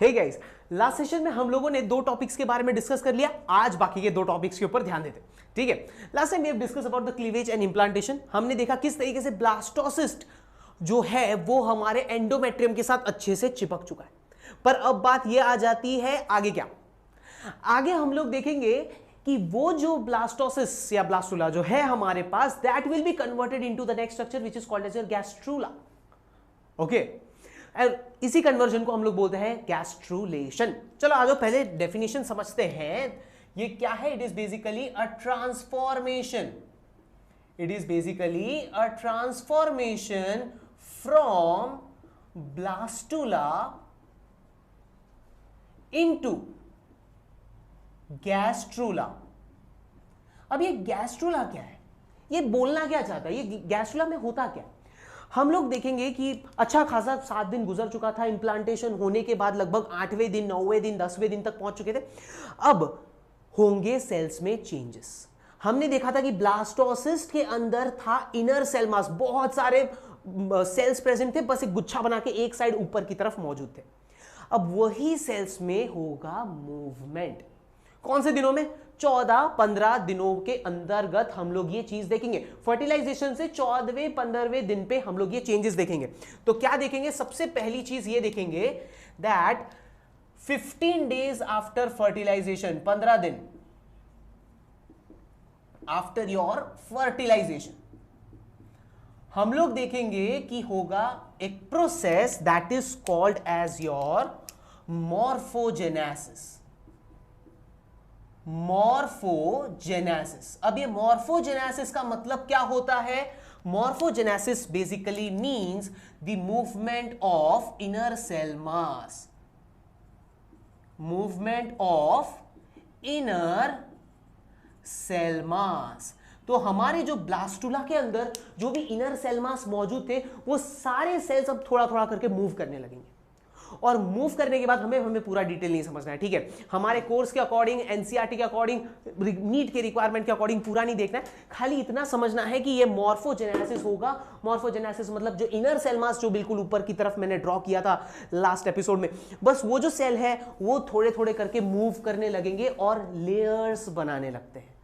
Hey guys, last session में हम लोगों ने दो टॉपिक्स के बारे में डिस्कस कर लिया। आज बाकी के दो टॉपिक्स के ऊपर ध्यान देते हैं, ठीक है। Last time we have discuss about the cleavage and implantation. हमने देखा किस तरीके से ब्लास्टोसिस्ट जो है वो हमारे एंडोमेट्रियम के साथ अच्छे से चिपक चुका है। पर अब बात ये आ जाती है आगे क्या, आगे हम लोग देखेंगे कि वो जो ब्लास्टोसिस या ब्लास्टुला जो है हमारे पास, that will be converted into the next structure which is called as your gastrula. Okay, इसी कन्वर्जन को हम लोग बोलते हैं गैस्ट्रुलेशन। चलो आ जाओ पहले डेफिनेशन समझते हैं। ये क्या है? It is basically a transformation. It is basically a transformation from blastula into gastrula. अब ये गैस्ट्रुला क्या है? ये बोलना क्या चाहता है? ये गैस्ट्रुला में होता क्या? हम लोग देखेंगे कि अच्छा खासा 7 दिन गुजर चुका था इम्प्लांटेशन होने के बाद, लगभग 8वें दिन 9वें दिन 10वें दिन तक पहुंच चुके थे। अब होंगे सेल्स में चेंजेस। हमने देखा था कि ब्लास्टोसिस्ट के अंदर था इनर सेल मास, बहुत सारे सेल्स प्रेजेंट थे, बस एक गुच्छा बना के एक साइड ऊपर की तरफ मौजूद थे। अब वही सेल्स में होगा मूवमेंट। कौन से दिनों में? 14-15 दिनों के अंतर्गत हम लोग ये चीज देखेंगे। फर्टिलाइजेशन से 14वें-15वें दिन पे हम लोग ये चेंजेस देखेंगे। तो क्या देखेंगे? सबसे पहली चीज ये देखेंगे दैट 15 डेज आफ्टर फर्टिलाइजेशन, 15 दिन आफ्टर योर फर्टिलाइजेशन, हम लोग देखेंगे कि होगा एक process that is called as your morphogenesis. Morphogenesis. अब ये मॉर्फोजेनेसिस का मतलब क्या होता है? Morphogenesis basically means the movement of inner cell mass. Movement of inner cell mass. तो हमारे जो ब्लास्टुला के अंदर जो भी इनर सेल मास मौजूद थे, वो सारे सेल्स अब थोड़ा थोड़ा करके मूव करने लगेंगे। और मूव करने के बाद हमें पूरा डिटेल नहीं समझना है, ठीक है। हमारे कोर्स के अकॉर्डिंग, एनसीईआरटी के अकॉर्डिंग, नीट के रिक्वायरमेंट के अकॉर्डिंग पूरा नहीं देखना है। खाली इतना समझना है कि ये मॉर्फोजेनेसिस होगा। मॉर्फोजेनेसिस मतलब जो इनर सेल मास जो बिल्कुल ऊपर की तरफ मैंने ड्रॉ किया था लास्ट एपिसोड में, बस वो जो सेल है वो थोड़े थोड़े करके मूव करने लगेंगे और लेयर्स बनाने लगते हैं,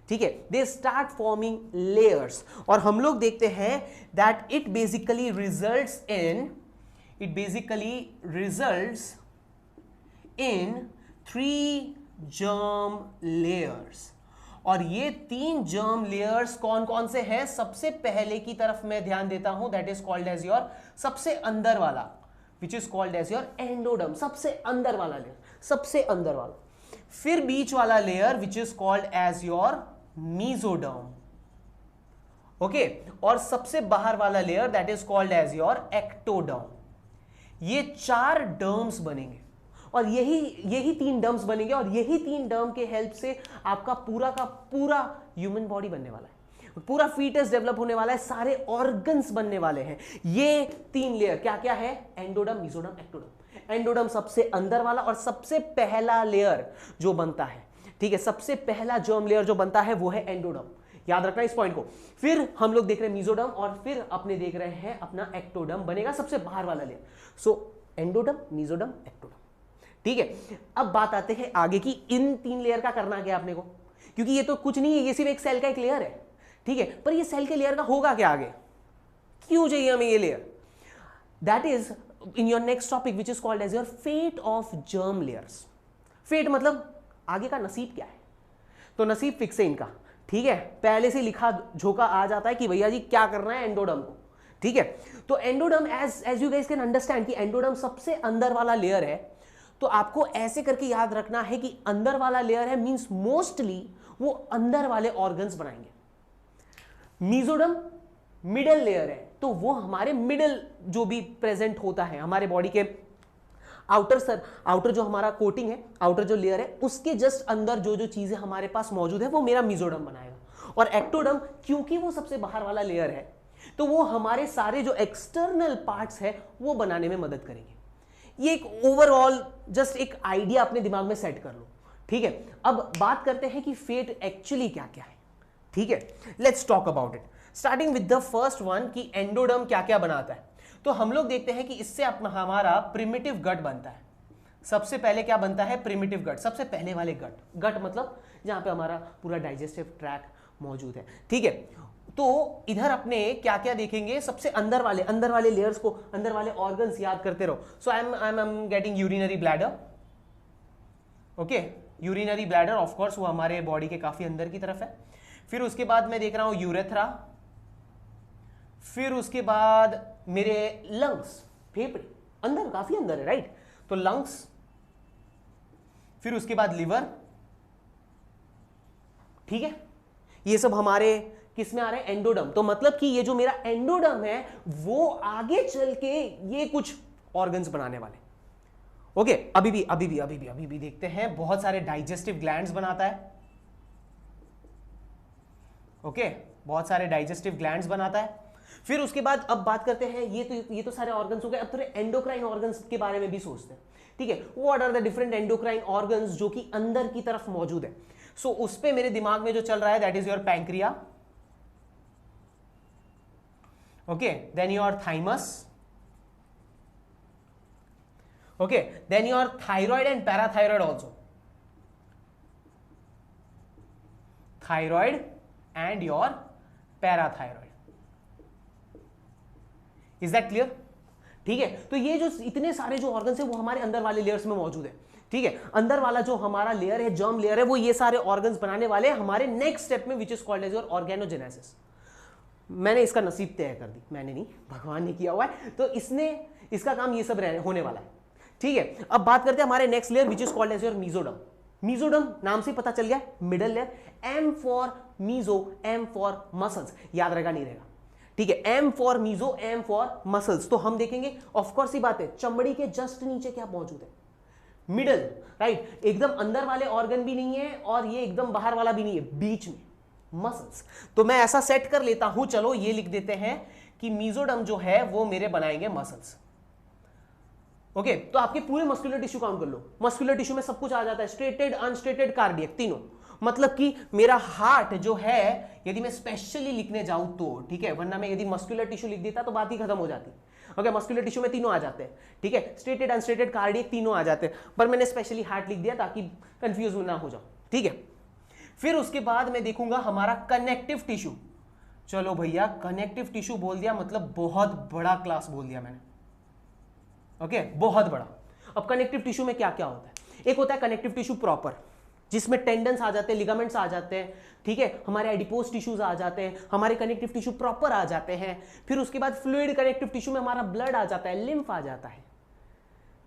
ठीक है। They start forming layers. और हम लोग देखते हैं that it basically results in 3 germ layers। और ये 3 germ layers कौन कौन से हैं? सबसे पहले की तरफ मैं ध्यान देता हूं, that is called as your, सबसे अंदर वाला, which is called as your endoderm. सबसे अंदर वाला लेयर, सबसे अंदर वाला। फिर बीच वाला layer which is called as your mesoderm, okay. और सबसे बाहर वाला layer that is called as your ectoderm. ये 4 डर्म्स बनेंगे और यही 3 डर्म्स बनेंगे और यही 3 डर्म के हेल्प से आपका पूरा का पूरा ह्यूमन बॉडी बनने वाला है, पूरा फीटस डेवलप होने वाला है, सारे ऑर्गन्स बनने वाले हैं। ये 3 लेयर क्या क्या है? Endoderm, mesoderm, ectoderm. एंडोडर्म सबसे अंदर वाला और सबसे पहला लेयर जो बनता है, ठीक है, सबसे पहला जर्म लेयर जो बनता है वो है एंडोडर्म। याद रखना इस पॉइंट को। फिर हम लोग देख रहे हैं मीजोडर्म और फिर अपने देख रहे हैं अपना एक्टोडर्म बनेगा सबसे बाहर वाला लेयर। सो एंडोडर्म, मीजोडर्म, एक्टोडर्म, ठीक है। अब बात आते हैं आगे की, इन 3 लेयर का करना क्या अपने को, क्योंकि ये तो कुछ नहीं है, ये सिर्फ एक सेल का एक लेयर है, ठीक है। पर ये सेल के लेयर का होगा क्या आगे? क्यों चाहिए हमें ये layer? That is in your next topic which is called as your fate of germ layers. Fate मतलब आगे का नसीब क्या है? तो नसीब फिक्स है इनका, ठीक है। पहले से लिखा झोंका आ जाता है कि भैया जी क्या करना है एंडोडर्म को, ठीक है। तो endoderm as you guys can understand कि एंडोडर्म सबसे अंदर वाला लेयर है। तो आपको ऐसे करके याद रखना है कि अंदर वाला लेयर है मींस मोस्टली वो अंदर वाले ऑर्गन्स बनाएंगे। मीजोडर्म मिडल लेयर है, तो वो हमारे मिडल जो भी प्रेजेंट होता है हमारे बॉडी के आउटर जो हमारा कोटिंग है, आउटर जो लेयर है, उसके जस्ट अंदर जो जो चीजें हमारे पास मौजूद है वो मेरा मीजोडर्म बनाएगा। और एक्टोडर्म क्योंकि वो सबसे बाहर वाला लेयर है, तो वो हमारे सारे जो एक्सटर्नल पार्ट्स है वो बनाने में मदद करेंगे। ये एक ओवरऑल जस्ट एक आइडिया अपने दिमाग में सेट कर लो, ठीक है। अब बात करते हैं कि फेट एक्चुअली क्या क्या है, ठीक है। Let's talk about it, starting with the first one कि एंडोडर्म क्या क्या बनाता है। तो हम लोग देखते हैं कि इससे अपना हमारा प्रिमिटिव गट बनता है। सबसे पहले क्या बनता है, प्रिमिटिव गट, सबसे पहले वाले गट, गट मतलब जहां पे हमारा पूरा डाइजेस्टिव ट्रैक मौजूद है, ठीक है। तो इधर अपने क्या क्या देखेंगे, सबसे अंदर वाले लेयर्स को, अंदर वाले ऑर्गन्स याद करते रहो। So I am getting urinary bladder, okay, urinary bladder of course वो हमारे बॉडी के काफी अंदर की तरफ है। फिर उसके बाद मैं देख रहा हूं यूरेथ्रा, फिर उसके बाद मेरे लंग्स, फेफड़े अंदर, काफी अंदर है, राइट, तो लंग्स, फिर उसके बाद लिवर, ठीक है। ये सब हमारे किस में आ रहे हैं, एंडोडर्म। तो मतलब कि ये जो मेरा एंडोडर्म है वो आगे चल के ये कुछ ऑर्गन्स बनाने वाले, ओके। अभी भी देखते हैं, बहुत सारे डाइजेस्टिव ग्लैंड्स बनाता है, ओके, बहुत सारे डाइजेस्टिव ग्लैंड्स बनाता है। फिर उसके बाद अब बात करते हैं, ये तो सारे ऑर्गन्स हो गए। अब थोड़े एंडोक्राइन ऑर्गन्स के बारे में भी सोचते हैं, ठीक है। What are the different endocrine organs जो कि अंदर की तरफ मौजूद है। सो उस पे मेरे दिमाग में जो चल रहा है that is your pancreas, okay, then your thymus, okay, then your thyroid and parathyroid also, thyroid and your parathyroid. Is that clear, ठीक है। तो ये जो इतने सारे जो ऑर्गन्स है वो हमारे अंदर वाले लेयर्स में मौजूद है, ठीक है। अंदर वाला जो हमारा लेयर है, जर्म लेयर है, वो ये सारे ऑर्गन्स बनाने वाले हैं हमारे नेक्स्ट स्टेप में, which is called as your organogenesis. मैंने इसका नसीब तय कर दी, मैंने नहीं, भगवान ने किया हुआ है, तो इसका काम ये सब होने वाला है, ठीक है। अब बात करते हैं हमारे next layer which is called as your mesoderm. Mesoderm नाम से पता चल गया, middle layer, M for meso, M for muscles, याद रहेगा नहीं रहेगा, ठीक है। M for meso, M for muscles. तो हम देखेंगे, ऑफकोर्स ही बात है, चमड़ी के जस्ट नीचे क्या मौजूद है, मिडल, राइट, एकदम अंदर वाले ऑर्गन भी नहीं है और ये एकदम बाहर वाला भी नहीं है, बीच में मसल्स। तो मैं ऐसा सेट कर लेता हूं, चलो ये लिख देते हैं कि मीजोडर्म जो है वो मेरे बनाएंगे मसल्स, ओके। तो आपके पूरे मस्कुलर टिश्यू काउंट कर लो, मस्कुलर टिश्यू में सब कुछ आ जाता है, स्ट्रेटेड, अनस्ट्रेटेड, कार्डियक, तीनों। मतलब कि मेरा हार्ट जो है, यदि मैं स्पेशली लिखने जाऊं तो, ठीक है, वरना मैं यदि मस्कुलर टिश्यू लिख देता तो बात ही खत्म हो जाती, ओके। मस्कुलर टिश्यू में तीनों आ जाते हैं, ठीक है, स्ट्रेटेड, अनस्ट्रेटेड, कार्डियक, तीनों आ जाते हैं, पर मैंने स्पेशली हार्ट लिख दिया ताकि कंफ्यूज ना हो जाओ, ठीक है। फिर उसके बाद मैं देखूंगा हमारा कनेक्टिव टिश्यू। चलो भैया, कनेक्टिव टिश्यू बोल दिया मतलब बहुत बड़ा क्लास बोल दिया मैंने, ओके, बहुत बड़ा। अब कनेक्टिव टिश्यू में क्या क्या होता है, एक होता है कनेक्टिव टिश्यू प्रॉपर, जिसमें टेंडन्स आ जाते हैं, लिगामेंट्स आ जाते हैं, ठीक है, हमारे एडिपोज टिश्यूज आ जाते हैं, हमारे कनेक्टिव टिश्यू प्रॉपर आ जाते हैं। फिर उसके बाद फ्लूइड कनेक्टिव टिश्यू में हमारा ब्लड आ जाता है, लिम्फ आ जाता है,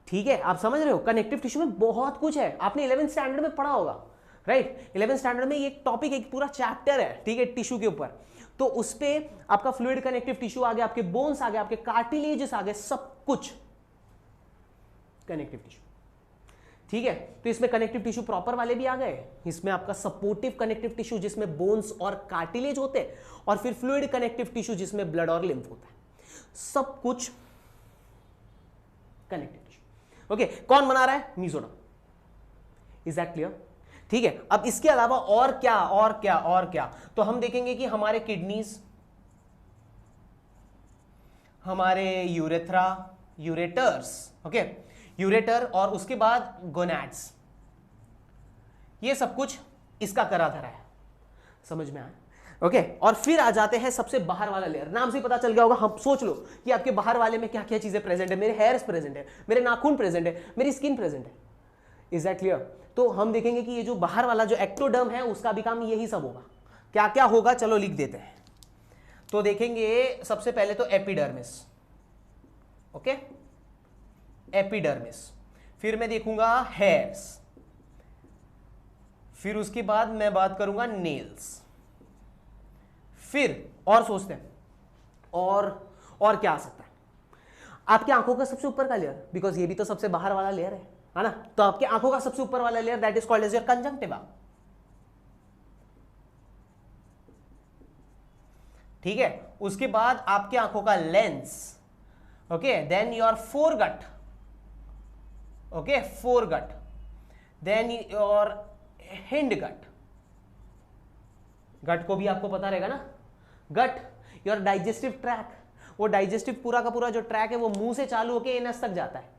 ठीक है। आप समझ रहे हो, कनेक्टिव टिश्यू में बहुत कुछ है, आपने 11th स्टैंडर्ड में पढ़ा होगा, राइट। 11th स्टैंडर्ड में ये टॉपिक, एक पूरा चैप्टर है, ठीक है, टिश्यू के ऊपर। तो उस पे आपका फ्लूइड कनेक्टिव टिश्यू आ गया, आपके बोन्स आ गए, आपके कार्टिलेजेस आ गए, सब कुछ कनेक्टिव टिश्यू, ठीक है। तो इसमें कनेक्टिव टिश्यू प्रॉपर वाले भी आ गए, इसमें आपका सपोर्टिव कनेक्टिव टिश्यू जिसमें बोन्स और कार्टिलेज होते हैं, और फिर फ्लूइड कनेक्टिव टिश्यू जिसमें ब्लड और लिम्फ होता है, सब कुछ कनेक्टिव टिश्यू, ओके। कौन बना रहा है, मीजोडर्म, इज दैट क्लियर, ठीक है। अब इसके अलावा और क्या और क्या और क्या, तो हम देखेंगे कि हमारे किडनीज, हमारे यूरेथ्रा, यूरेटर्स, ओके, यूरेटर, और उसके बाद गोनैड्स, ये सब कुछ इसका करा धरा है, समझ में आया, ओके। और फिर आ जाते हैं सबसे बाहर वाला लेयर, नाम से पता चल गया होगा, हम सोच लो कि आपके बाहर वाले में क्या क्या चीजें प्रेजेंट है, मेरे हेयर्स प्रेजेंट है, मेरे नाखून प्रेजेंट है, मेरी स्किन प्रेजेंट है, इज दैट क्लियर। तो हम देखेंगे कि ये जो बाहर वाला जो एक्टोडर्म है उसका भी काम यही सब होगा। क्या क्या होगा, चलो लिख देते हैं। तो देखेंगे सबसे पहले तो एपिडर्मिस, ओके, एपिडर्मिस, फिर मैं देखूंगा हेयर्स, फिर उसके बाद मैं बात करूंगा नेल्स, फिर और सोचते हैं और क्या आ सकता है, आपकी आंखों का सबसे ऊपर का लेयर, बिकॉज ये भी तो सबसे बाहर वाला लेयर है ना। तो आपकी आंखों का सबसे ऊपर वाला layer that is called as your conjunctiva, ठीक है। उसके बाद आपकी आंखों का lens, okay, then your foregut, okay, foregut, then your hindgut, gut को भी आपको पता रहेगा ना, गट, योर डाइजेस्टिव ट्रैक, वो डाइजेस्टिव पूरा का पूरा जो ट्रैक है वो मुंह से चालू होकर एनस तक जाता है,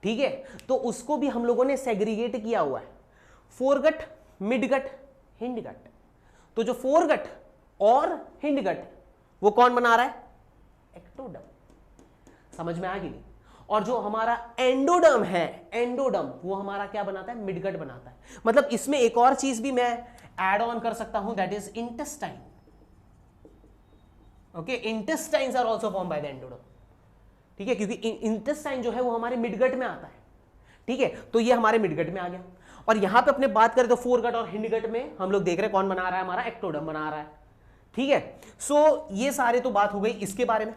ठीक है, तो उसको भी हम लोगों ने सेग्रीगेट किया हुआ है, फोरगट, मिडगट, हिंडगट। तो जो फोरगट और हिंडगट वो कौन बना रहा है? एक्टोडर्म। समझ में आ गई नहीं? और जो हमारा एंडोडर्म है, एंडोडर्म वो हमारा क्या बनाता है? मिडगट बनाता है। मतलब इसमें एक और चीज भी मैं एड ऑन कर सकता हूं, that is intestine. Okay, intestines are also form by the endoderm. ठीक है, क्योंकि इंटेस्टाइन जो है वो हमारे मिडगट में आता है। ठीक है, तो ये हमारे मिडगट में आ गया। और यहां पे अपने बात करें तो फोरगट और हिंडगट में हम लोग देख रहे हैं कौन बना रहा है? हमारा एक्टोडर्म बना रहा है। ठीक है, सो ये सारे तो बात हो गई इसके बारे में।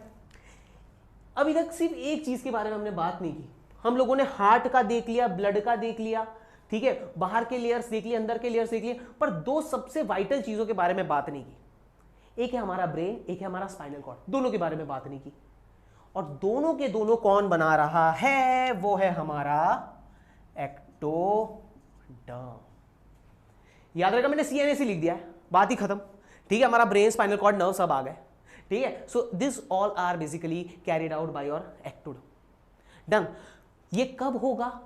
अभी तक सिर्फ एक चीज के बारे में हमने बात नहीं की। हम लोगों ने हार्ट का देख लिया, ब्लड का देख लिया, ठीक है, बाहर के लेयर्स देख लिए, अंदर के लेयर्स देख लिए, पर दो सबसे वाइटल चीजों के बारे में बात नहीं की। एक है हमारा ब्रेन, एक है हमारा स्पाइनल कॉर्ड। दोनों के बारे में बात नहीं की। और दोनों के दोनों कौन बना रहा है? वो है हमारा एक्टोडर्म। याद रखना, मैंने सीएनएस लिख दिया है, बात ही खत्म। ठीक है, हमारा ब्रेन, स्पाइनल कॉर्ड, नर्व सब आ गए। ठीक है, so this all are basically carried out by your ectoderm. Done. ये कब होगा?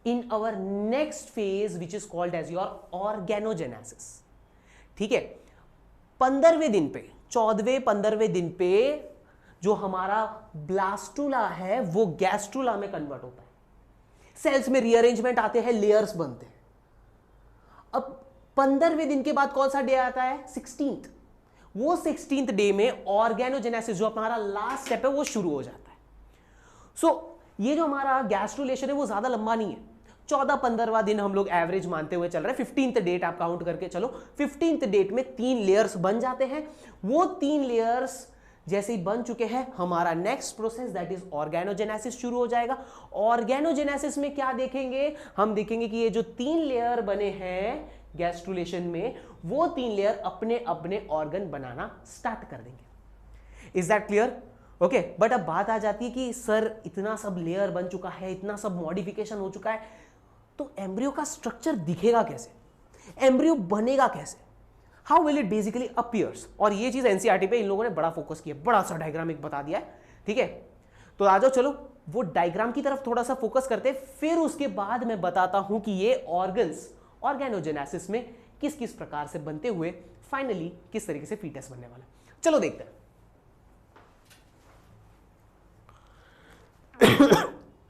In our next phase which is called as your organogenesis. ठीक है, 15वें दिन पे, 14वें 15वें दिन पे जो हमारा ब्लास्टुला है वो गैस्ट्रुला में कन्वर्ट होता है। सेल्स में रीअरेंजमेंट आते हैं, लेयर्स बनते हैं। अब 15वें दिन के बाद कौन सा डे आता है? 16th। वो 16th डे में ऑर्गेनोजेनेसिस जो हमारा लास्ट स्टेप है वो शुरू हो जाता है। सो ये जो हमारा गैस्ट्रुलेशन है वो ज्यादा लंबा नहीं है, 14-15वां दिन हम लोग एवरेज मानते हुए चल रहे हैं। 15th डेट आप काउंट करके चलो। 15th डेट में 3 लेयर्स बन जाते हैं। वो 3 लेयर्स जैसे ही बन चुके हैं, हमारा next process that is organogenesis शुरू हो जाएगा। ऑर्गेनोजेनेसिस में क्या देखेंगे? हम देखेंगे कि ये जो 3 लेयर बने हैं गैस्ट्रुलेशन में, वो 3 लेयर अपने अपने ऑर्गन बनाना स्टार्ट कर देंगे। Is that clear? Okay, but अब बात आ जाती है कि सर इतना सब लेयर बन चुका है, इतना सब मॉडिफिकेशन हो चुका है, तो एम्ब्रियो का स्ट्रक्चर दिखेगा कैसे? एम्ब्रियो बनेगा कैसे? How will it basically appears? और ये चीज एनसीईआरटी पे इन लोगों ने बड़ा फोकस किया, बड़ा सा डायग्राम एक बता दिया है। ठीक है, तो आ जाओ, चलो वो डायग्राम की तरफ थोड़ा सा फोकस करते हैं, फिर उसके बाद मैं बताता हूं कि ये ऑर्गन्स ऑर्गेनोजेनेसिस में किस किस प्रकार से बनते हुए फाइनली किस तरीके से फीटस बनने वाला। चलो देखते हैं।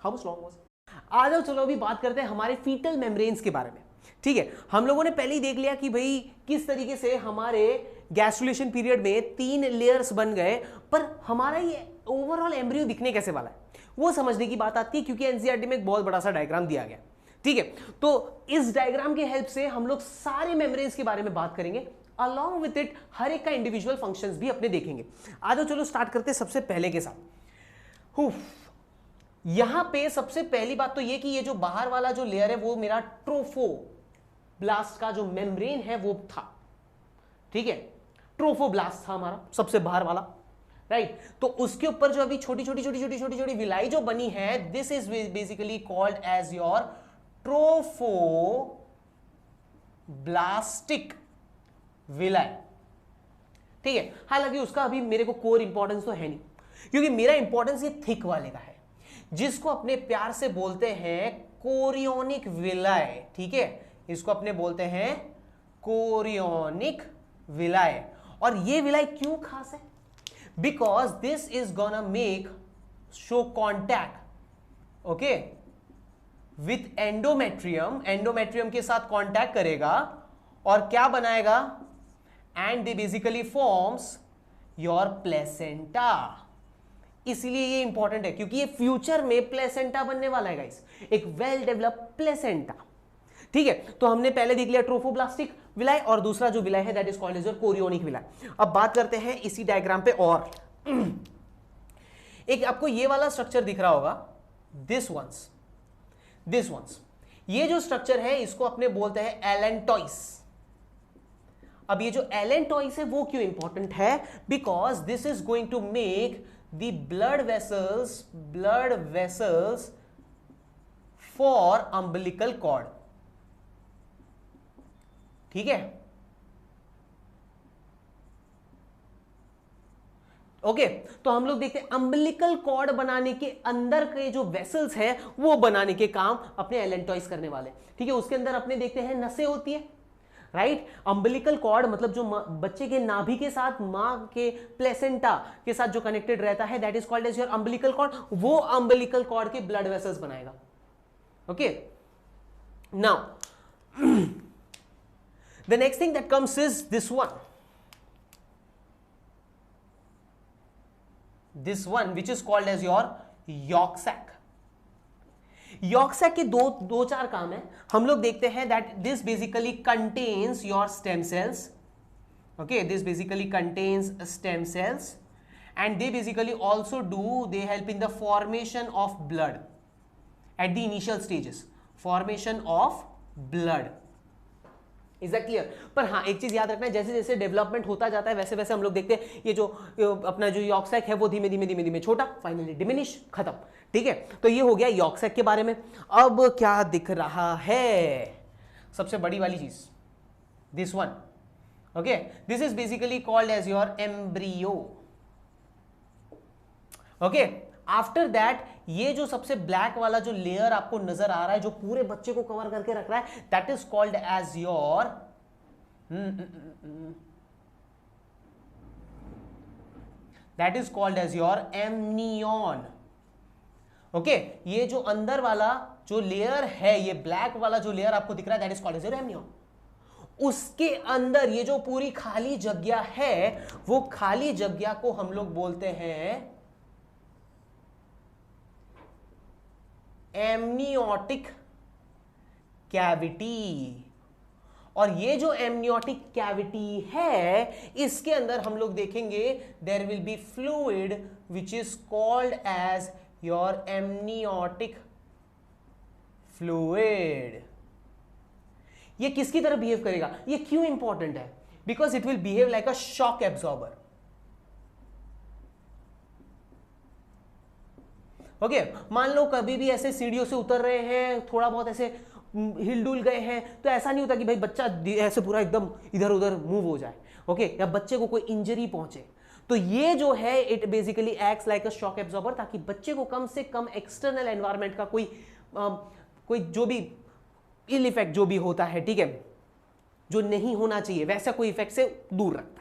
How much long was? आ जाओ, चलो अभी बात करते हैं हमारे फीटल मेम्ब्रेन्स के बारे में। ठीक है, हम लोगों ने पहले ही देख लिया कि भाई किस तरीके से हमारे गैस्ट्रुलेशन पीरियड में 3 लेयर्स बन गए, पर हमारा ये ओवरऑल एम्ब्रियो दिखने कैसे वाला है वो समझने की बात आती है, क्योंकि एनसीईआरटी में एक बहुत बड़ा सा डायग्राम दिया गया। ठीक है, तो इस डायग्राम की हेल्प से हम लोग सारे मेम्ब्रेन्स के बारे में बात करेंगे, अलॉन्ग विथ इट हर एक का इंडिविजुअल फंक्शंस भी अपने देखेंगे। आ जाओ, चलो स्टार्ट करते हैं सबसे पहले के साथ। यहां पे सबसे पहली बात तो ये कि ये जो बाहर वाला जो लेयर है वो मेरा ट्रोफोब्लास्ट का जो मेम्ब्रेन है वो था। ठीक है, ट्रोफोब्लास्ट था हमारा सबसे बाहर वाला, राइट। तो उसके ऊपर जो अभी छोटी छोटी छोटी छोटी छोटी छोटी विलाई जो बनी है, this is basically called as your trophoblastic villi. ठीक है, हालांकि उसका अभी मेरे को कोर इंपॉर्टेंस तो है नहीं, क्योंकि मेरा इंपॉर्टेंस ये थिक वाले का है, जिसको अपने प्यार से बोलते हैं कोरियोनिक विलाय। ठीक है, इसको अपने बोलते हैं कोरियोनिक विलाय। और ये विलाय क्यों खास है? Because this is gonna make show contact, okay, with endometrium. Endometrium के साथ कॉन्टैक्ट करेगा और क्या बनाएगा? And they basically forms your placenta. इसलिए ये इंपॉर्टेंट है, क्योंकि ये फ्यूचर में प्लेसेंटा बनने वाला है गाइस, एक वेल डेवलप्ड प्लेसेंटा। ठीक है, तो हमने पहले देख लिया ट्रोफोब्लास्टिक विलाय, और दूसरा जो विलाय है that is called as your chorionic villi. अब बात करते हैं इसी डायग्राम पे और एक आपको ये वाला स्ट्रक्चर दिख रहा होगा, दिस वंस। ये जो स्ट्रक्चर है इसको अपने बोलते हैं एलेंटॉइस। अब ये जो एलेंटॉइस है वो क्यों इंपॉर्टेंट है? Because this is going to make the blood vessels for umbilical cord। ठीक है, ओके तो हम लोग देखते हैं अम्बिलिकल कॉर्ड बनाने के अंदर के जो वेसल्स है वो बनाने के काम अपने एलेंटॉइस करने वाले, ठीक है। उसके अंदर अपने देखते हैं नसें होती है, राइट। अम्बिलिकल कॉर्ड मतलब जो बच्चे के नाभि के साथ मां के प्लेसेंटा के साथ जो कनेक्टेड रहता है, that is called as your umbilical cord. वो अम्बिलिकल कॉर्ड के ब्लड वेसल्स बनाएगा। Okay now the next thing that comes is this one which is called as your yolk sac। Yolk sac के दो चार काम है। हम लोग देखते हैं that this basically contains your stem cells. Okay this basically contains stem cells and they basically also they help in the formation of blood at the initial stages, formation of blood. Is that clear? पर हाँ एक चीज याद रखना है, जैसे जैसे development होता जाता है वैसे वैसे हम लोग देखते हैं ये जो अपना जो यॉर्क सैक है वो धीमे धीमे धीमे धीमे छोटा, फाइनली डिमिनिश, खत्म, ठीक है। तो ये हो गया यॉर्क सैक के बारे में। अब क्या दिख रहा है? सबसे बड़ी वाली चीज, this one. Okay this is basically called as your embryo. Okay after that ये जो सबसे ब्लैक वाला जो लेयर आपको नजर आ रहा है जो पूरे बच्चे को कवर करके रख रहा है, that is called as your amnion. Okay ये जो अंदर वाला जो लेयर है, ये ब्लैक वाला जो लेयर आपको दिख रहा है, that is called as your amnion. उसके अंदर ये जो पूरी खाली जगह है, वो खाली जगह को हम लोग बोलते हैं एमनियोटिक कैविटी। और ये जो एमनियोटिक कैविटी है, इसके अंदर हम लोग देखेंगे there will be fluid which is called as your amniotic fluid. ये किसकी तरह बिहेव करेगा? ये क्यों इंपॉर्टेंट है? Because it will behave like a shock absorber. Okay मान लो कभी भी ऐसे सीढ़ियों से उतर रहे हैं, थोड़ा बहुत ऐसे हिलडुल गए हैं, तो ऐसा नहीं होता कि भाई बच्चा ऐसे पूरा एकदम इधर उधर मूव हो जाए, ओके या बच्चे को कोई इंजरी पहुंचे। तो ये जो है it basically acts like a shock absorber, ताकि बच्चे को कम से कम एक्सटर्नल एनवायरनमेंट का कोई जो भी इल इफेक्ट जो भी होता है, ठीक है, जो नहीं होना चाहिए वैसा कोई इफेक्ट से दूर रखता है।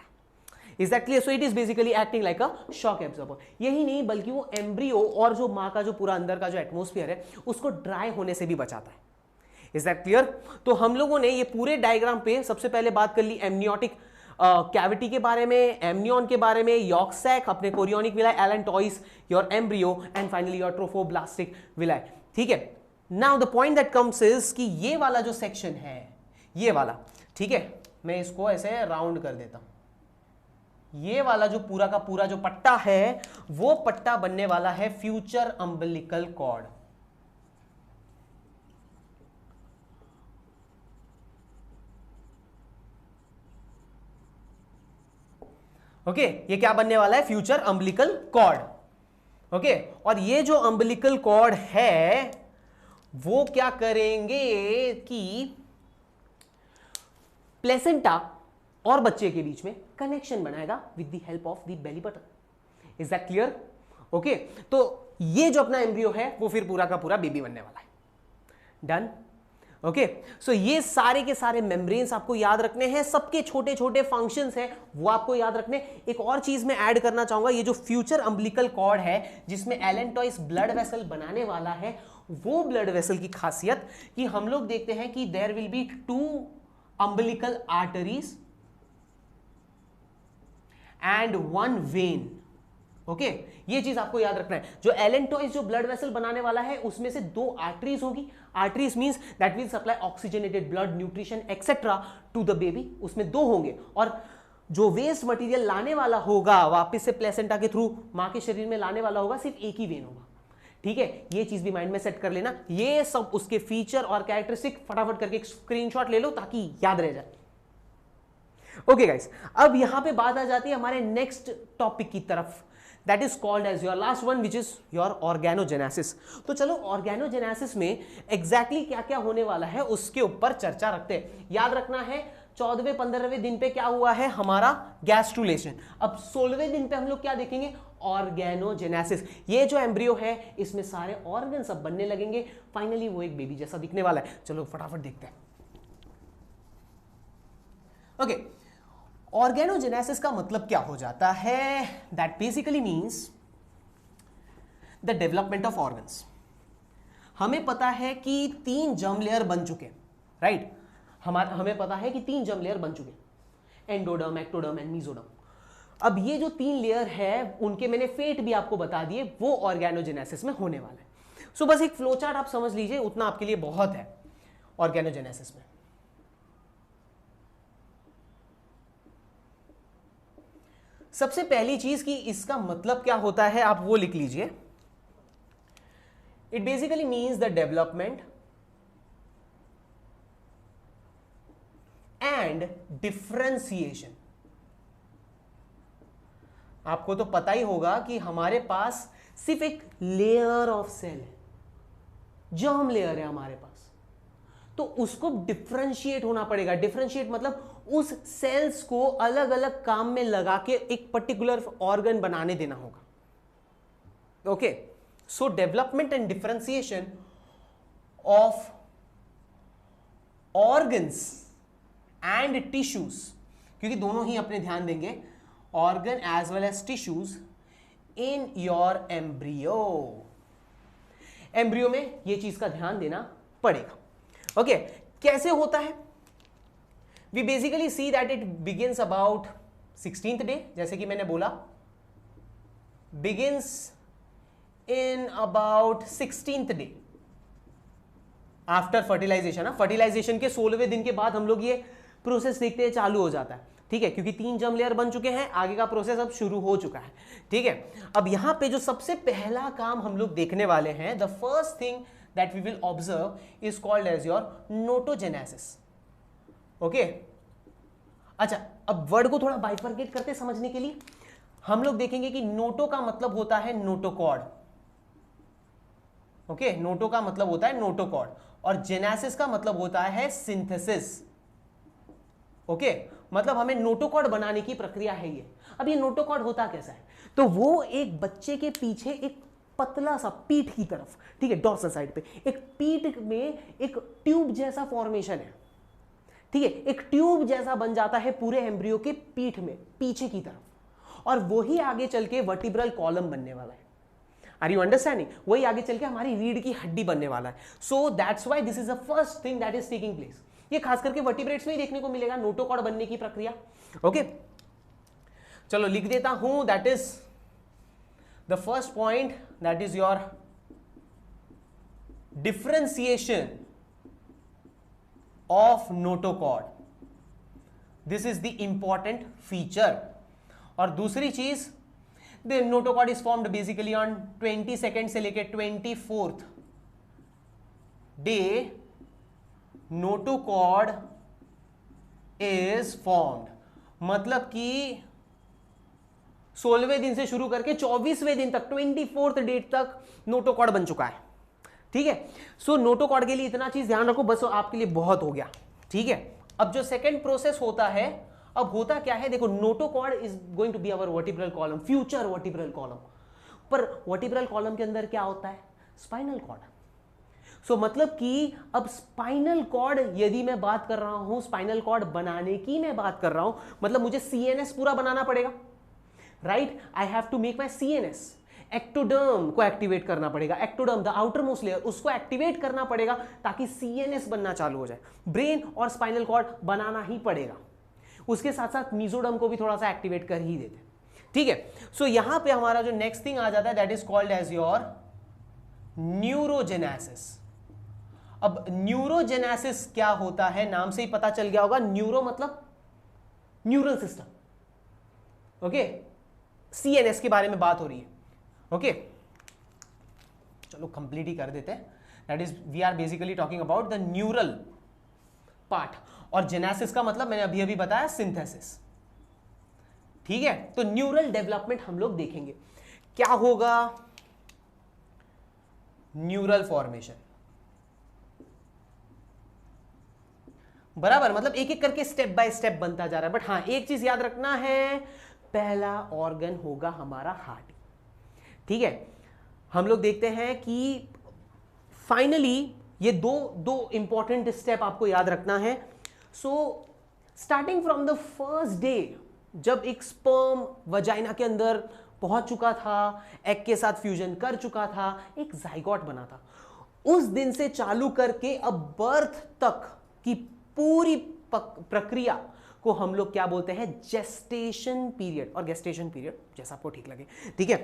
Is that clear? So it is basically acting like a shock absorber। यही नहीं बल्कि वो एम्ब्रियो और जो माँ का जो पूरा अंदर का जो एटमॉस्फेयर है उसको ड्राई होने से भी बचाता है। Is that clear? तो हम लोगों ने ये पूरे डायग्राम पे सबसे पहले बात कर ली एमनियोटिक कैविटी के बारे में, एमनियन के बारे में, यॉर्क सैक, अपने chorionic villi, allantois, your embryo and finally your trophoblastic villi, ठीक है। Now the point that comes is कि ये वाला जो सेक्शन है, ये वाला, ठीक है, मैं इसको ऐसे राउंड कर देता हूं। ये वाला जो पूरा का पूरा जो पट्टा है वो पट्टा बनने वाला है फ्यूचर अम्बिलिकल कॉर्ड। ओके ये क्या बनने वाला है? Future umbilical cord. ओके और ये जो अम्बिलिकल कॉर्ड है वो क्या करेंगे कि प्लेसेंटा और बच्चे के बीच में कनेक्शन बनाएगा with the help of the belly button. Is that clear? Okay तो ये जो अपना एम्ब्रियो है वो फिर पूरा का पूरा बेबी बनने वाला है। डन? ओके सो ये सारे के सारे मेम्ब्रेन्स आपको याद रखने हैं, सबके छोटे छोटे फंक्शंस हैं वो आपको याद रखने। एक और चीज मैं ऐड करना चाहूंगा, ये जो फ्यूचर अम्बिलिकल कॉर्ड है जिसमें एलेंटॉइस ब्लड वेसल बनाने वाला है, वो ब्लड वेसल की खासियत कि हम लोग देखते हैं कि there will be 2 umbilical arteries and 1 vein. Okay ये चीज आपको याद रखना है। जो एलेंटॉइस जो ब्लड वेसल बनाने वाला है उसमें से 2 आर्टरीज होगी। Arteries means that will supply oxygenated blood, nutrition etcetera to the baby, उसमें 2 होंगे। और जो वेस्ट मटेरियल लाने वाला होगा वापस से प्लेसेंटा के थ्रू मां के शरीर में लाने वाला होगा, सिर्फ एक ही वेन होगा। ठीक है ये चीज भी माइंड में सेट कर लेना। ये सब उसके फीचर और कैरेक्टरिस्टिक फटाफट करके एक स्क्रीनशॉट ले लो ताकि याद रह जाए। ओके गाइस अब यहां पे बात आ जाती है हमारे नेक्स्ट टॉपिक की तरफ, that is called as your last one which is your organogenesis. तो चलो ऑर्गेनोजेनेसिस में एग्जैक्टली क्या क्या होने वाला है उसके ऊपर चर्चा रखते हैं। याद रखना है 14वें 15वें दिन पे क्या हुआ है हमारा गैस्ट्रुलेशन। अब 16वें दिन पे हम लोग क्या देखेंगे, ऑर्गेनोजेनेसिस। ये जो एम्ब्रियो है इसमें सारे ऑर्गन सब बनने लगेंगे, फाइनली वो एक बेबी जैसा दिखने वाला है। चलो फटाफट देखते हैं। ओके, ऑर्गेनोजेनेसिस का मतलब क्या हो जाता है, that basically means the development of organs. हमें पता है कि 3 जर्म लेयर बन चुके, राइट? हमें पता है कि 3 जर्म लेयर बन चुके, एंडोडर्म, एक्टोडर्म एंड मीजोडर्म। अब ये जो 3 लेयर है उनके मैंने फेट भी आपको बता दिए, वो ऑर्गेनोजेनेसिस में होने वाला है। सो बस एक फ्लो चार्ट आप समझ लीजिए, उतना आपके लिए बहुत है ऑर्गेनोजेनेसिस में। सबसे पहली चीज कि इसका मतलब क्या होता है आप वो लिख लीजिए। It basically means the development and differentiation. आपको तो पता ही होगा कि हमारे पास सिर्फ एक लेयर ऑफ सेल है, जर्म लेयर है हमारे पास, तो उसको डिफरेंशिएट होना पड़ेगा। डिफरेंशिएट मतलब उस सेल्स को अलग अलग काम में लगा के एक पर्टिकुलर ऑर्गन बनाने देना होगा। Okay, so development and differentiation of organs and tissues, क्योंकि दोनों ही अपने ध्यान देंगे, organ as well as tissues in your embryo. Embryo में ये चीज का ध्यान देना पड़ेगा। ओके, कैसे होता है? We basically see that it begins about 16th day, जैसे कि मैंने बोला, begins in about 16th day after fertilization. Fertilization के 16वें दिन के बाद हम लोग ये प्रोसेस देखते हैं चालू हो जाता है, ठीक है, क्योंकि 3 जर्म लेयर बन चुके हैं, आगे का प्रोसेस अब शुरू हो चुका है, ठीक है। अब यहां पे जो सबसे पहला काम हम लोग देखने वाले हैं, the first thing that we will observe is called as your notogenesis. Okay, अच्छा, अब वर्ड को थोड़ा बाइफरकेट करते समझने के लिए हम लोग देखेंगे कि नोटो का मतलब होता है नोटोकॉर्ड। ओके, नोटो का मतलब होता है नोटोकॉर्ड और जेनेसिस का मतलब होता है सिंथेसिस। ओके, मतलब हमें नोटोकॉर्ड बनाने की प्रक्रिया है ये। अब ये नोटोकॉर्ड होता कैसा है, तो वो एक बच्चे के पीछे एक पतला सा पीठ की तरफ, ठीक है, डॉर्सल साइड पे एक पीठ में एक ट्यूब जैसा फॉर्मेशन है, ठीक है, एक ट्यूब जैसा बन जाता है पूरे एम्ब्रियो के पीठ में पीछे की तरफ, और वही आगे चल के वर्टिब्रल कॉलम बनने वाला है। Are you understanding? वही आगे चल के हमारी रीढ़ की हड्डी बनने वाला है। So that's why this is the first thing that is taking place. ये खास करके वर्टिब्रेट्स में ही देखने को मिलेगा, नोटोकॉर्ड बनने की प्रक्रिया। ओके, चलो लिख देता हूं, that is the first point, that is your differentiation of notochord. This is the important feature. और दूसरी चीज, the notochord is formed basically on 22nd से लेके 24th day notochord is formed. मतलब कि 16वें दिन से शुरू करके 24वें दिन तक, 24th डेट तक नोटोकॉर्ड बन चुका है, ठीक है। सो नोटोकॉर्ड के लिए इतना चीज ध्यान रखो, बस आपके लिए बहुत हो गया, ठीक है। अब जो सेकंड प्रोसेस होता है, अब होता क्या है, देखो, notochord is going to be our vertebral column, future vertebral column. पर वर्टिब्रल कॉलम के अंदर क्या होता है? Spinal cord. सो मतलब कि अब स्पाइनल कॉर्ड, यदि मैं बात कर रहा हूं स्पाइनल कॉर्ड बनाने की, मैं बात कर रहा हूं, मतलब मुझे सीएनएस पूरा बनाना पड़ेगा, right? I have to make my CNS. Ectoderm को एक्टिवेट करना पड़ेगा, ectoderm the outermost layer, उसको एक्टिवेट करना पड़ेगा ताकि सीएनएस बनना चालू हो जाए। ब्रेन और स्पाइनल कॉर्ड बनाना ही पड़ेगा, उसके साथ साथ मीजोडर्म को भी थोड़ा सा एक्टिवेट कर ही देते, ठीक है। सो यहां पे हमारा जो नेक्स्ट थिंग आ जाता है, that is called as your neurogenesis. अब न्यूरोजेनेसिस क्या होता है, नाम से ही पता चल गया होगा, न्यूरो मतलब न्यूरल सिस्टम। ओके, सीएनएस के बारे में बात हो रही है। ओके, चलो कंप्लीट ही कर देते हैं। That is we are basically talking about the neural part, और जेनेसिस का मतलब मैंने अभी अभी बताया सिंथेसिस, ठीक है। तो न्यूरल डेवलपमेंट हम लोग देखेंगे, क्या होगा? Neural formation. बराबर, मतलब एक एक करके स्टेप बाय स्टेप बनता जा रहा है। बट हाँ, एक चीज याद रखना है, पहला ऑर्गन होगा हमारा हार्ट। ठीक है, हम लोग देखते हैं कि फाइनली ये दो इंपॉर्टेंट स्टेप आपको याद रखना है। So starting from the first day, जब एक स्पर्म वजाइना के अंदर पहुंच चुका था, एग के साथ फ्यूजन कर चुका था, एक जाइगोट बना था, उस दिन से चालू करके अब बर्थ तक की पूरी प्रक्रिया को हम लोग क्या बोलते हैं, जेस्टेशन पीरियड और गेस्टेशन पीरियड, जैसा आपको ठीक लगे। ठीक है,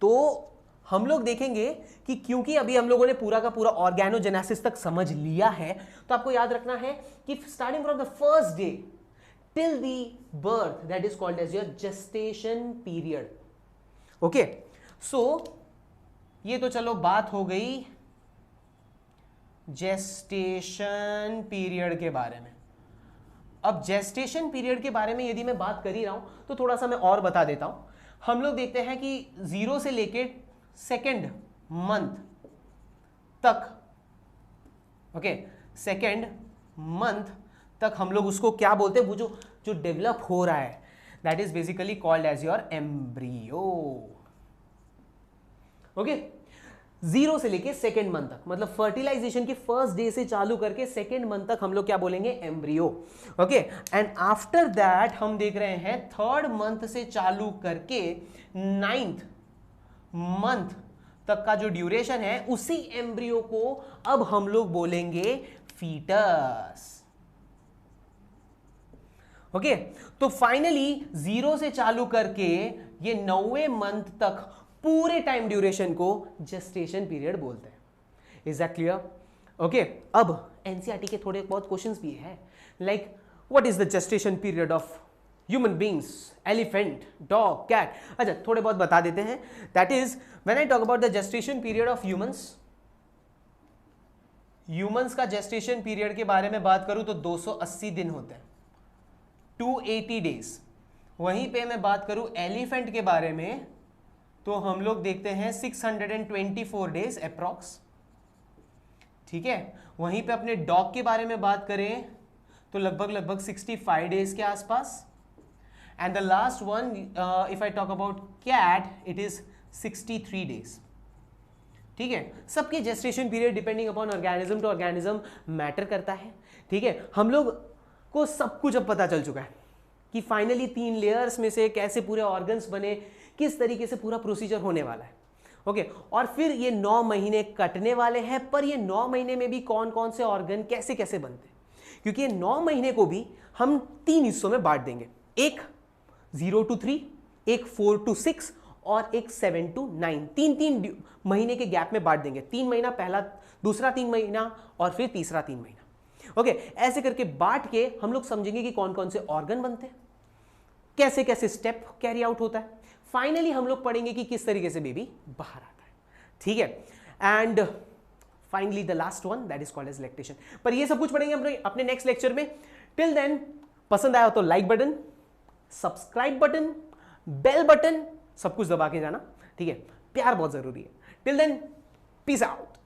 तो हम लोग देखेंगे कि क्योंकि अभी हम लोगों ने पूरा का पूरा ऑर्गेनोजेनेसिस तक समझ लिया है, तो आपको याद रखना है कि starting from the first day till the birth, that is called as your gestation period. Okay, so ये तो चलो बात हो गई जेस्टेशन पीरियड के बारे में। अब जेस्टेशन पीरियड के बारे में यदि मैं बात कर ही रहा हूं तो थोड़ा सा मैं और बता देता हूं। हम लोग देखते हैं कि 0 से लेके सेकेंड मंथ तक, ओके, सेकेंड मंथ तक हम लोग उसको क्या बोलते हैं, वो जो डेवलप हो रहा है, that is basically called as your embryo. Okay, 0 से लेके सेकेंड मंथ तक, मतलब फर्टिलाइजेशन के फर्स्ट डे से चालू करके सेकेंड मंथ तक हम लोग क्या बोलेंगे, embryo. Okay, and after that हम देख रहे हैं थर्ड मंथ से चालू करके 9th मंथ तक का जो ड्यूरेशन है, उसी एम्ब्रियो को अब हम लोग बोलेंगे फीटस। ओके, तो फाइनली 0 से चालू करके ये 9वें मंथ तक पूरे टाइम ड्यूरेशन को जेस्टेशन पीरियड बोलते हैं। Is that clear? ओके, अब एनसीईआरटी के थोड़े बहुत क्वेश्चंस भी है, like what is the gestation period of human beings, elephant, dog, cat. अच्छा, थोड़े बहुत बता देते हैं। That is when I talk about the gestation period of humans का जेस्टेशन पीरियड के बारे में बात करूं तो 280 दिन होते हैं, 280 डेज। वहीं पे मैं बात करूं एलिफेंट के बारे में तो हम लोग देखते हैं 624 डेज अप्रॉक्स। ठीक है, वहीं पे अपने डॉग के बारे में बात करें तो लगभग 65 डेज के आसपास। And the last one, if I talk about cat, it is 63 days. ठीक है, सबके gestation period depending upon organism to organism matter करता है। ठीक है, हम लोग को सब कुछ अब पता चल चुका है कि फाइनली 3 लेयर्स में से कैसे पूरे ऑर्गन्स बने, किस तरीके से पूरा प्रोसीजर होने वाला है। ओके, और फिर ये 9 महीने कटने वाले हैं, पर ये 9 महीने में भी कौन कौन से ऑर्गन कैसे कैसे बनते हैं, क्योंकि ये 9 महीने को भी हम 3 हिस्सों में बांट देंगे, एक 0 to 3, एक 4 to 6 और एक 7 to 9। 3 महीने के गैप में बांट देंगे। 3 महीना पहला, दूसरा 3 महीना और फिर तीसरा 3 महीना। ओके, ऐसे करके बांट के हम लोग समझेंगे कि कौन कौन से ऑर्गन बनते हैं, कैसे कैसे स्टेप कैरी आउट होता है। फाइनली हम लोग पढ़ेंगे कि किस तरीके से बेबी बाहर आता है। ठीक है, and finally the last one, that is called as lactation. पर ये सब कुछ पढ़ेंगे अपने नेक्स्ट लेक्चर में। टिल देन, पसंद आया तो like button, subscribe button, bell button, सब कुछ दबा के जाना। ठीक है, प्यार बहुत जरूरी है। Till then, peace out.